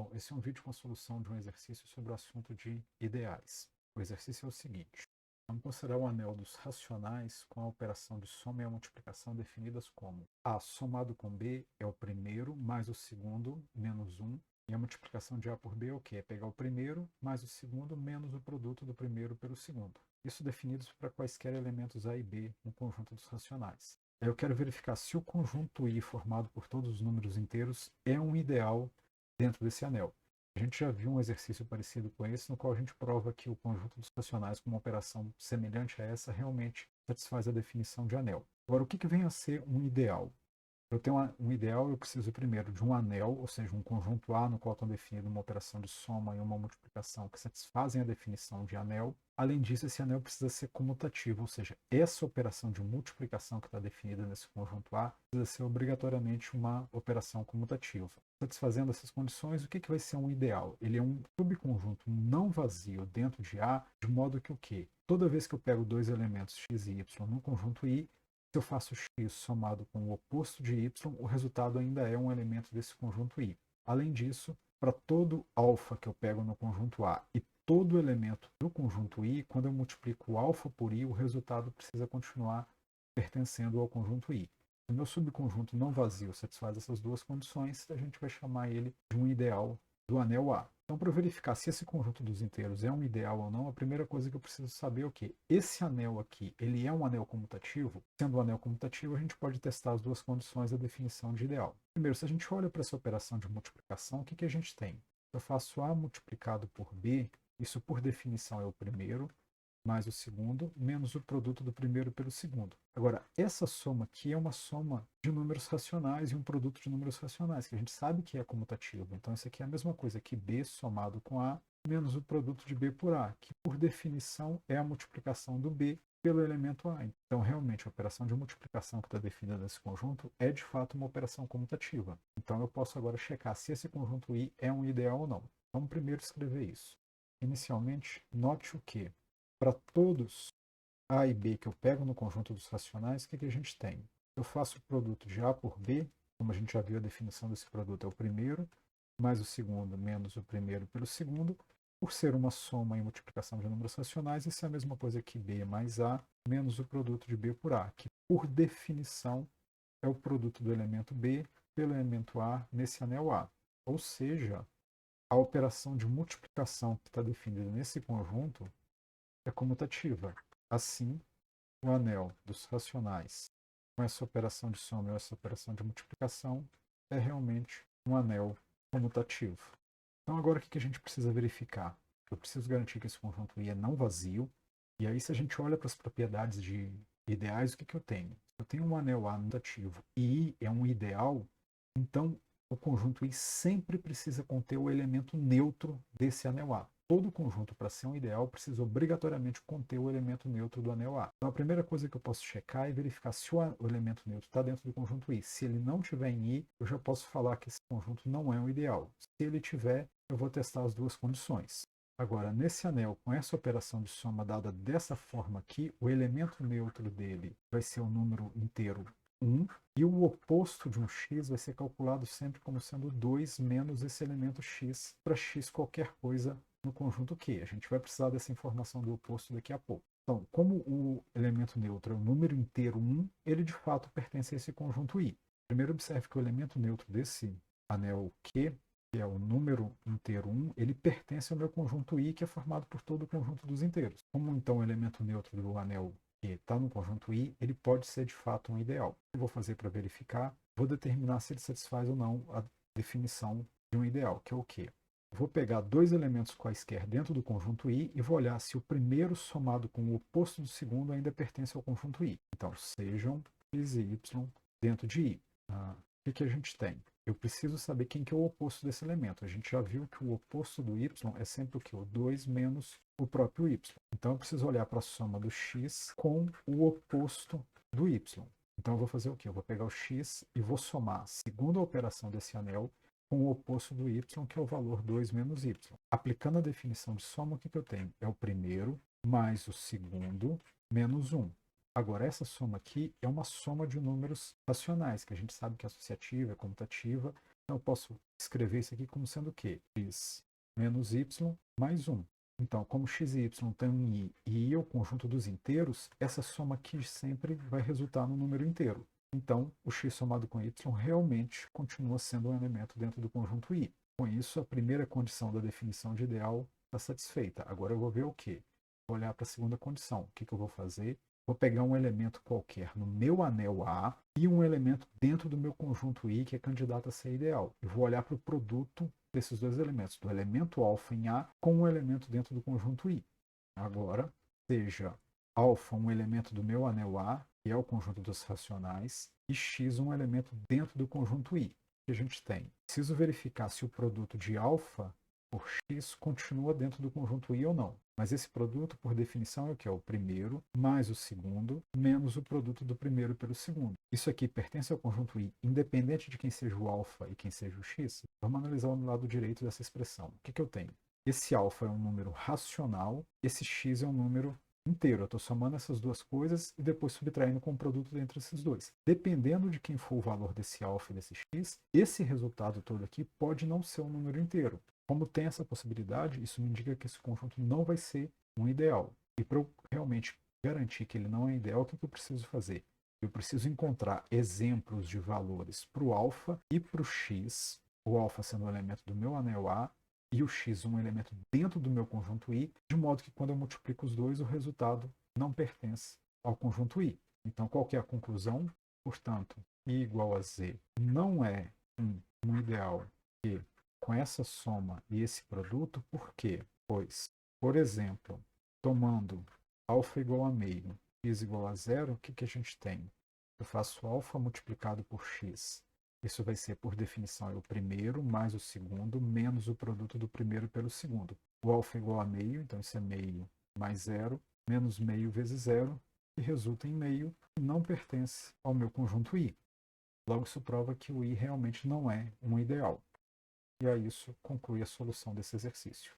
Bom, esse é um vídeo com a solução de um exercício sobre o assunto de ideais. O exercício é o seguinte: vamos considerar o anel dos racionais com a operação de soma e a multiplicação definidas como A somado com B é o primeiro mais o segundo menos 1, e a multiplicação de A por B é o quê? É pegar o primeiro mais o segundo menos o produto do primeiro pelo segundo. Isso definidos para quaisquer elementos A e B no conjunto dos racionais. Eu quero verificar se o conjunto I formado por todos os números inteiros é um ideal dentro desse anel. A gente já viu um exercício parecido com esse, no qual a gente prova que o conjunto dos racionais com uma operação semelhante a essa realmente satisfaz a definição de anel. Agora, o que vem a ser um ideal? Eu tenho um ideal, eu preciso primeiro de um anel, ou seja, um conjunto A no qual estão definidas uma operação de soma e uma multiplicação que satisfazem a definição de anel. Além disso, esse anel precisa ser comutativo, ou seja, essa operação de multiplicação que está definida nesse conjunto A precisa ser obrigatoriamente uma operação comutativa. Satisfazendo essas condições, o que vai ser um ideal? Ele é um subconjunto não vazio dentro de A, de modo que o quê? Toda vez que eu pego dois elementos x e y no conjunto I, se eu faço x somado com o oposto de y, o resultado ainda é um elemento desse conjunto I. Além disso, para todo alfa que eu pego no conjunto A e todo elemento do conjunto I, quando eu multiplico alfa por I, o resultado precisa continuar pertencendo ao conjunto I. Se o meu subconjunto não vazio satisfaz essas duas condições, a gente vai chamar ele de um ideal do anel A. Então, para verificar se esse conjunto dos inteiros é um ideal ou não, a primeira coisa que eu preciso saber é o quê? Esse anel aqui, ele é um anel comutativo? Sendo um anel comutativo, a gente pode testar as duas condições da definição de ideal. Primeiro, se a gente olha para essa operação de multiplicação, o que a gente tem? Eu faço A multiplicado por B, isso por definição é o primeiro, mais o segundo, menos o produto do primeiro pelo segundo. Agora, essa soma aqui é uma soma de números racionais e um produto de números racionais, que a gente sabe que é comutativo. Então, isso aqui é a mesma coisa que B somado com A, menos o produto de B por A, que por definição é a multiplicação do B pelo elemento A. Então, realmente, a operação de multiplicação que está definida nesse conjunto é, de fato, uma operação comutativa. Então, eu posso agora checar se esse conjunto I é um ideal ou não. Vamos primeiro escrever isso. Inicialmente, note o que? Para todos A e B que eu pego no conjunto dos racionais, o que a gente tem? Eu faço o produto de A por B, como a gente já viu a definição desse produto, é o primeiro, mais o segundo, menos o primeiro pelo segundo. Por ser uma soma e multiplicação de números racionais, isso é a mesma coisa que B mais A, menos o produto de B por A, que por definição é o produto do elemento B pelo elemento A nesse anel A. Ou seja, a operação de multiplicação que está definida nesse conjunto é comutativa. Assim, o anel dos racionais com essa operação de soma ou essa operação de multiplicação é realmente um anel comutativo. Então, agora o que a gente precisa verificar? Eu preciso garantir que esse conjunto I é não vazio. E aí, se a gente olha para as propriedades de ideais, o que eu tenho? Eu tenho um anel A mutativo e I é um ideal, então o conjunto I sempre precisa conter o elemento neutro desse anel A. Todo conjunto, para ser um ideal, precisa obrigatoriamente conter o elemento neutro do anel A. Então, a primeira coisa que eu posso checar é verificar se o elemento neutro está dentro do conjunto I. Se ele não tiver em I, eu já posso falar que esse conjunto não é um ideal. Se ele tiver, eu vou testar as duas condições. Agora, nesse anel, com essa operação de soma dada dessa forma aqui, o elemento neutro dele vai ser o número inteiro 1, e o oposto de um x vai ser calculado sempre como sendo 2 menos esse elemento x para x qualquer coisa no conjunto Q. A gente vai precisar dessa informação do oposto daqui a pouco. Então, como o elemento neutro é o número inteiro 1, ele de fato pertence a esse conjunto I. Primeiro observe que o elemento neutro desse anel Q, que é o número inteiro 1, ele pertence ao meu conjunto I, que é formado por todo o conjunto dos inteiros. Como então o elemento neutro do anel Q está no conjunto I, ele pode ser de fato um ideal. O que eu vou fazer para verificar? Vou determinar se ele satisfaz ou não a definição de um ideal, que é o quê? Vou pegar dois elementos quaisquer dentro do conjunto I e vou olhar se o primeiro somado com o oposto do segundo ainda pertence ao conjunto I. Então, sejam x e y dentro de I. O que a gente tem? Eu preciso saber quem que é o oposto desse elemento. A gente já viu que o oposto do y é sempre o quê? O 2 menos o próprio y. Então, eu preciso olhar para a soma do x com o oposto do y. Então, eu vou fazer o quê? Eu vou pegar o x e vou somar a segunda operação desse anel com o oposto do y, que é o valor 2 menos y. Aplicando a definição de soma, o que eu tenho? É o primeiro mais o segundo menos 1. Agora, essa soma aqui é uma soma de números racionais, que a gente sabe que é associativa, é comutativa. Então, eu posso escrever isso aqui como sendo o quê? X menos y mais 1. Então, como x e y têm um i e i é o conjunto dos inteiros, essa soma aqui sempre vai resultar no número inteiro. Então, o x somado com y realmente continua sendo um elemento dentro do conjunto i. Com isso, a primeira condição da definição de ideal está satisfeita. Agora eu vou ver o quê? Vou olhar para a segunda condição. O que eu vou fazer? Vou pegar um elemento qualquer no meu anel A e um elemento dentro do meu conjunto I que é candidato a ser ideal. Eu vou olhar para o produto desses dois elementos, do elemento alfa em A com um elemento dentro do conjunto I. Agora, seja alfa um elemento do meu anel A, que é o conjunto dos racionais, e x um elemento dentro do conjunto I. Que a gente tem. Preciso verificar se o produto de alfa por x continua dentro do conjunto I ou não. Mas esse produto, por definição, é o que? É o primeiro mais o segundo menos o produto do primeiro pelo segundo. Isso aqui pertence ao conjunto I, independente de quem seja o alfa e quem seja o x. Vamos analisar no lado direito dessa expressão. O que eu tenho? Esse alfa é um número racional, esse x é um número inteiro. Eu estou somando essas duas coisas e depois subtraindo com o produto entre esses dois. Dependendo de quem for o valor desse alfa e desse x, esse resultado todo aqui pode não ser um número inteiro. Como tem essa possibilidade, isso me indica que esse conjunto não vai ser um ideal. E para eu realmente garantir que ele não é ideal, o que eu preciso fazer? Eu preciso encontrar exemplos de valores para o alfa e para o x, o alfa sendo um elemento do meu anel A e o x um elemento dentro do meu conjunto I, de modo que quando eu multiplico os dois, o resultado não pertence ao conjunto I. Então, qual que é a conclusão? Portanto, I igual a Z não é um ideal que com essa soma e esse produto, por quê? Pois, por exemplo, tomando alfa igual a meio, x igual a zero, o que a gente tem? Eu faço alfa multiplicado por x. Isso vai ser, por definição, é o primeiro mais o segundo, menos o produto do primeiro pelo segundo. O alfa é igual a meio, então isso é meio mais zero, menos meio vezes zero, que resulta em meio, e não pertence ao meu conjunto I. Logo, isso prova que o I realmente não é um ideal. E aí isso conclui a solução desse exercício.